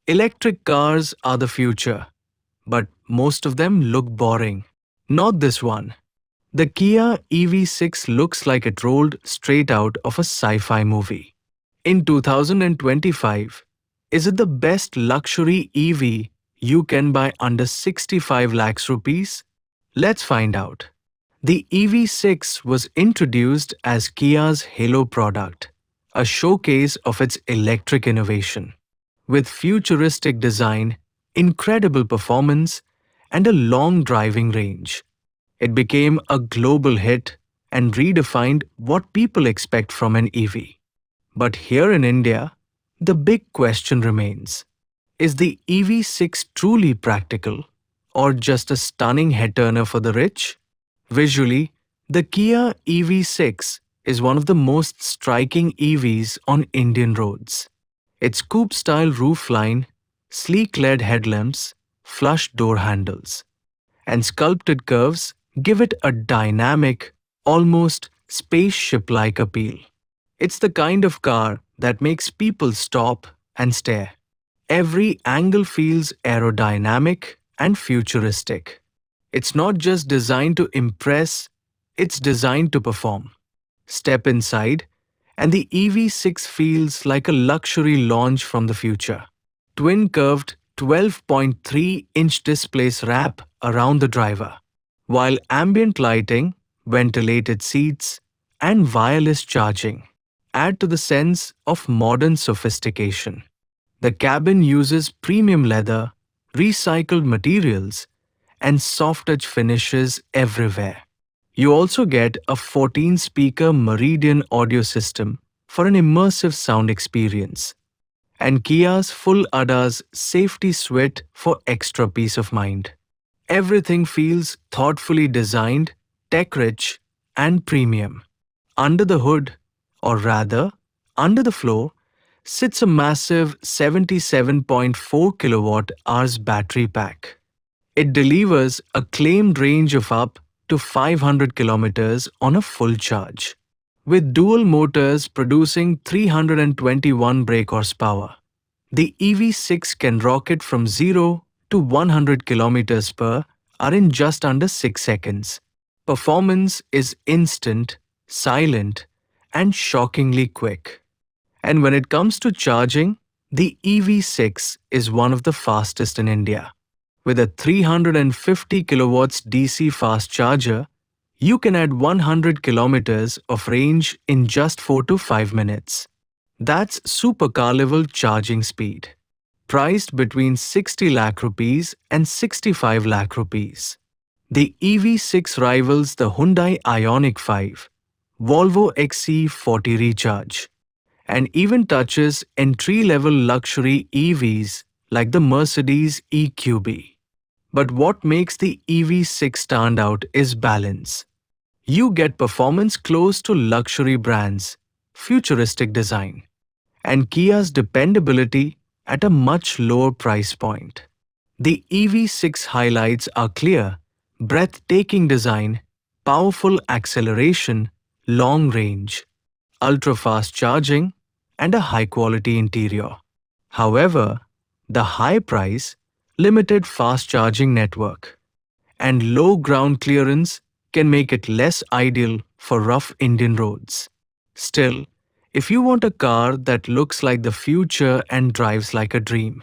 Electric cars are the future, but most of them look boring. Not this one. The Kia EV6 looks like it rolled straight out of a sci-fi movie. In 2025, is it the best luxury EV you can buy under 65 lakhs rupees? Let's find out. The EV6 was introduced as Kia's halo product, a showcase of its electric innovation. With futuristic design, incredible performance, and a long driving range, it became a global hit and redefined what people expect from an EV. But here in India, the big question remains: is the EV6 truly practical or just a stunning head turner for the rich? Visually, the Kia EV6 is one of the most striking EVs on Indian roads. Its coupe-style roofline, sleek LED headlamps, flush door handles, and sculpted curves give it a dynamic, almost spaceship-like appeal. It's the kind of car that makes people stop and stare. Every angle feels aerodynamic and futuristic. It's not just designed to impress, it's designed to perform. Step inside, and the EV6 feels like a luxury launch from the future. Twin curved 12.3-inch displays wrap around the driver, while ambient lighting, ventilated seats, and wireless charging add to the sense of modern sophistication. The cabin uses premium leather, recycled materials, and soft-touch finishes everywhere. You also get a 14-speaker Meridian audio system for an immersive sound experience, and Kia's full ADAS safety suite for extra peace of mind. Everything feels thoughtfully designed, tech-rich, and premium. Under the hood, or rather, under the floor, sits a massive 77.4 kilowatt-hours battery pack. It delivers a claimed range of up to 500 kilometers on a full charge, with dual motors producing 321 brake horsepower. The EV6 can rocket from 0 to 100 kilometers per hour in just under 6 seconds. Performance is instant, silent, and shockingly quick. And when it comes to charging, the EV6 is one of the fastest in India. With a 350 kilowatts DC fast charger, you can add 100 kilometers of range in just 4 to 5 minutes. That's supercar level charging speed. Priced between 60 lakh rupees and 65 lakh rupees. The EV6 rivals the Hyundai Ioniq 5, Volvo XC40 Recharge, and even touches entry-level luxury EVs like the Mercedes EQB. But what makes the EV6 stand out is balance. You get performance close to luxury brands, futuristic design, and Kia's dependability at a much lower price point. The EV6 highlights are clear: breathtaking design, powerful acceleration, long range, ultra-fast charging, and a high-quality interior. However, the high price, limited fast charging network, and low ground clearance can make it less ideal for rough Indian roads. Still, if you want a car that looks like the future and drives like a dream,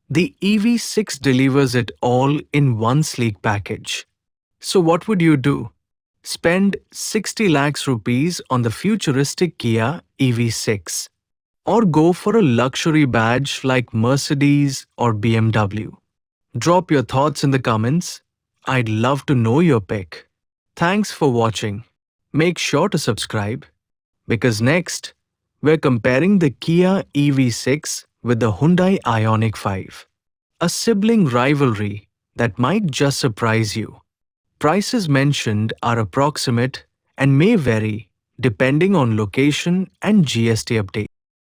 the EV6 delivers it all in one sleek package. So what would you do? Spend 60 lakhs rupees on the futuristic Kia EV6, or go for a luxury badge like Mercedes or BMW? Drop your thoughts in the comments. I'd love to know your pick. Thanks for watching. Make sure to subscribe, because next, we're comparing the Kia EV6 with the Hyundai Ioniq 5, a sibling rivalry that might just surprise you. Prices mentioned are approximate and may vary depending on location and GST update.